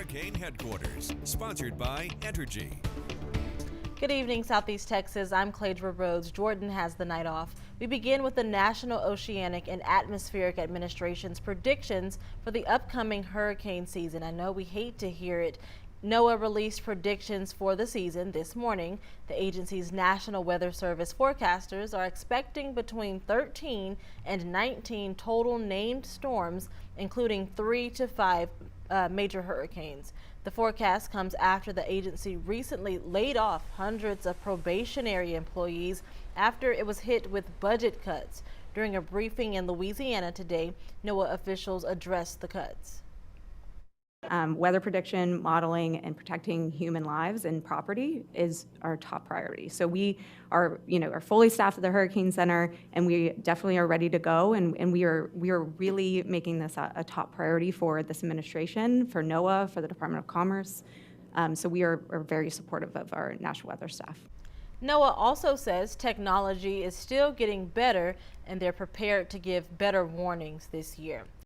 Hurricane Headquarters, sponsored by Entergy. Good evening, Southeast Texas. I'm Cladra Rhodes. Jordan has the night off. We begin with the National Oceanic and Atmospheric Administration's predictions for the upcoming hurricane season. I know we hate to hear it. NOAA released predictions for the season this morning. The agency's National Weather Service forecasters are expecting between 13 and 19 total named storms, including 3 to 5 major hurricanes. The forecast comes after the agency recently laid off hundreds of probationary employees after it was hit with budget cuts. During a briefing in Louisiana today, NOAA officials addressed the cuts. Weather prediction, modeling, and protecting human lives and property is our top priority. So we are fully staffed at the Hurricane Center, and we definitely are ready to go. And we are really making this a top priority for this administration, for NOAA, for the Department of Commerce. So we are very supportive of our national weather staff. NOAA also says technology is still getting better, and they're prepared to give better warnings this year.